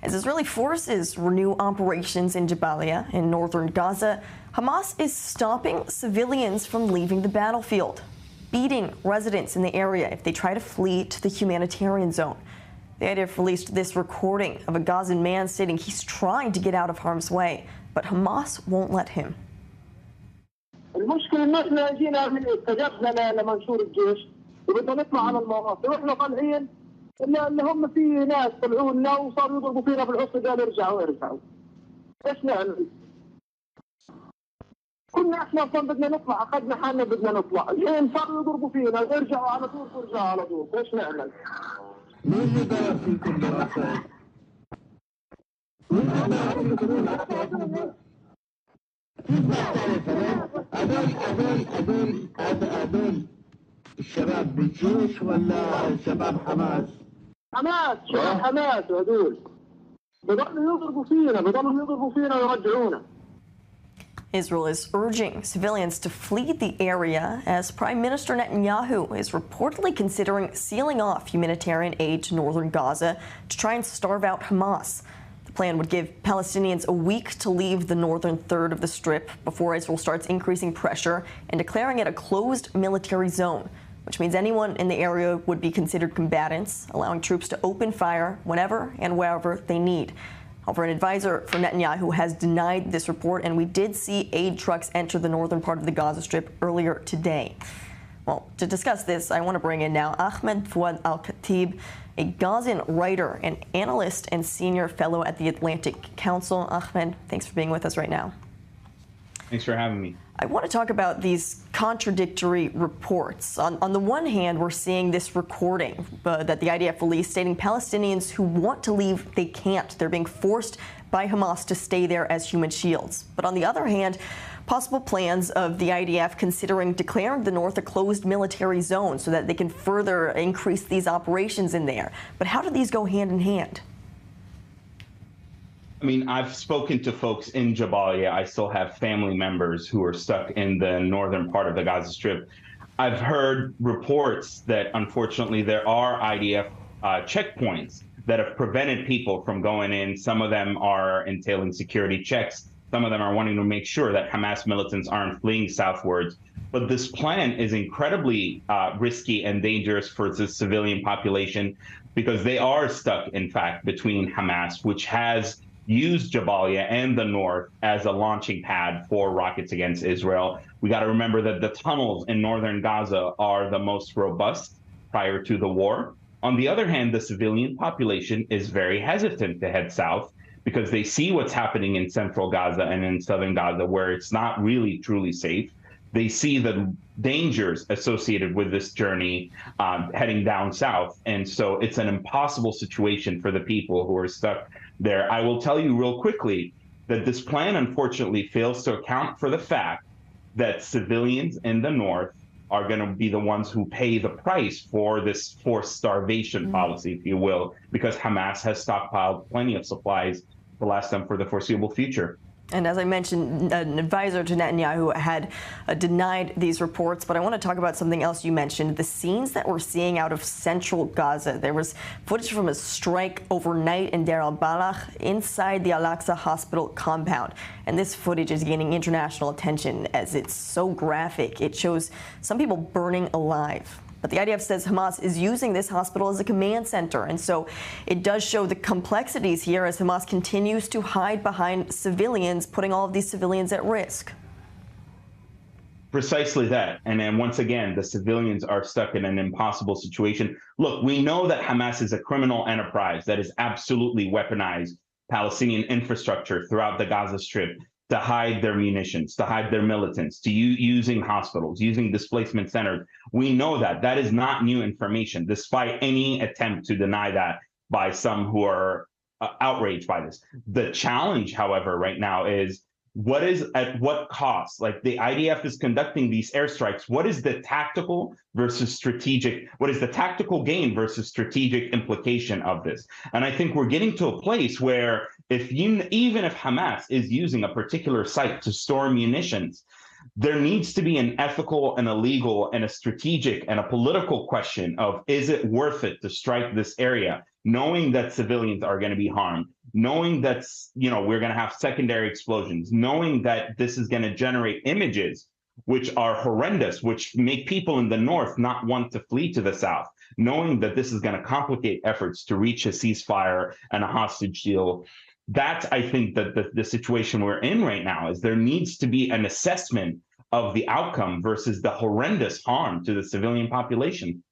As Israeli forces renew operations in Jabalia in northern Gaza, Hamas is stopping civilians from leaving the battlefield, beating residents in the area if they try to flee to the humanitarian zone. The IDF released this recording of a Gazan man stating he's trying to get out of harm's way, but Hamas won't let him. المشكلة إن إحنا جينا استجبنا لمنشور الجيش وبدنا نطلع على المناطق وإحنا طالعين إن هم في ناس طلعوا لنا وصاروا يضربوا فينا بالعصي قالوا ارجعوا. إيش نعمل؟ كنا إحنا أصلا بدنا نطلع أخذنا حالنا بدنا نطلع، الحين صاروا يضربوا فينا وارجعوا على طول. إيش نعمل؟ مين اللي ضرب فيكم بالعصي؟ هذول الشباب بالجيش ولا شباب حماس؟ شباب حماس هذول بيضلوا يضربوا فينا ويرجعونا. Israel is urging civilians to flee the area as Prime Minister Netanyahu is reportedly considering sealing off humanitarian aid to northern Gaza to try and starve out Hamas. The plan would give Palestinians a week to leave the northern third of the Strip before Israel starts increasing pressure and declaring it a closed military zone, which means anyone in the area would be considered combatants, allowing troops to open fire whenever and wherever they need. However, an advisor for Netanyahu has denied this report, and we did see aid trucks enter the northern part of the Gaza Strip earlier today. Well, to discuss this, I want to bring in now Ahmed Fouad Al-Khatib, a Gazan writer and analyst and senior fellow at the Atlantic Council. Ahmed, thanks for being with us right now. Thanks for having me. I want to talk about these contradictory reports. On the one hand, we're seeing this recording that the IDF released stating Palestinians who want to leave, they can't. They're being forced by Hamas to stay there as human shields. But on the other hand, possible plans of the IDF considering declaring the north a closed military zone so that they can further increase these operations in there. But how do these go hand in hand? I mean, I've spoken to folks in Jabalia. I still have family members who are stuck in the northern part of the Gaza Strip. I've heard reports that, unfortunately, there are IDF checkpoints that have prevented people from going in. Some of them are entailing security checks. Some of them are wanting to make sure that Hamas militants aren't fleeing southwards. But this plan is incredibly risky and dangerous for the civilian population because they are stuck, in fact, between Hamas, which has used Jabalia and the north as a launching pad for rockets against Israel. We got to remember that the tunnels in northern Gaza are the most robust prior to the war. On the other hand, the civilian population is very hesitant to head south because they see what's happening in central Gaza and in southern Gaza, where it's not really truly safe. They see the dangers associated with this journey heading down south. And so it's an impossible situation for the people who are stuck there. I will tell you real quickly that this plan, unfortunately, fails to account for the fact that civilians in the north are going to be the ones who pay the price for this forced starvation policy, if you will, because Hamas has stockpiled plenty of supplies to last them for the foreseeable future. And as I mentioned, an advisor to Netanyahu had denied these reports. But I want to talk about something else you mentioned, the scenes that we're seeing out of central Gaza. There was footage from a strike overnight in Deir al-Balach inside the Al-Aqsa hospital compound. And this footage is gaining international attention as it's so graphic. It shows some people burning alive. But the IDF says Hamas is using this hospital as a command center. And so it does show the complexities here as Hamas continues to hide behind civilians, putting all of these civilians at risk. Precisely that. And then once again, the civilians are stuck in an impossible situation. Look, we know that Hamas is a criminal enterprise that has absolutely weaponized Palestinian infrastructure throughout the Gaza Strip to hide their munitions, to hide their militants, to using hospitals, using displacement centers. We know that. That is not new information, despite any attempt to deny that by some who are outraged by this. The challenge, however, right now is what is at what cost? Like the IDF is conducting these airstrikes. What is the tactical versus strategic? What is the tactical gain versus strategic implication of this? And I think we're getting to a place where even if Hamas is using a particular site to store munitions, there needs to be an ethical and a legal and a strategic and a political question of, is it worth it to strike this area, knowing that civilians are going to be harmed, knowing that, we're going to have secondary explosions, knowing that this is going to generate images which are horrendous, which make people in the north not want to flee to the south, knowing that this is going to complicate efforts to reach a ceasefire and a hostage deal. That's, I think, that the situation we're in right now is there needs to be an assessment of the outcome versus the horrendous harm to the civilian population.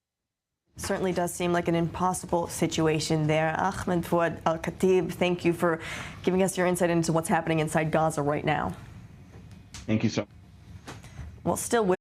Certainly does seem like an impossible situation there. Ahmed Fouad Al-Khatib, thank you for giving us your insight into what's happening inside Gaza right now. Thank you so much. Well, still with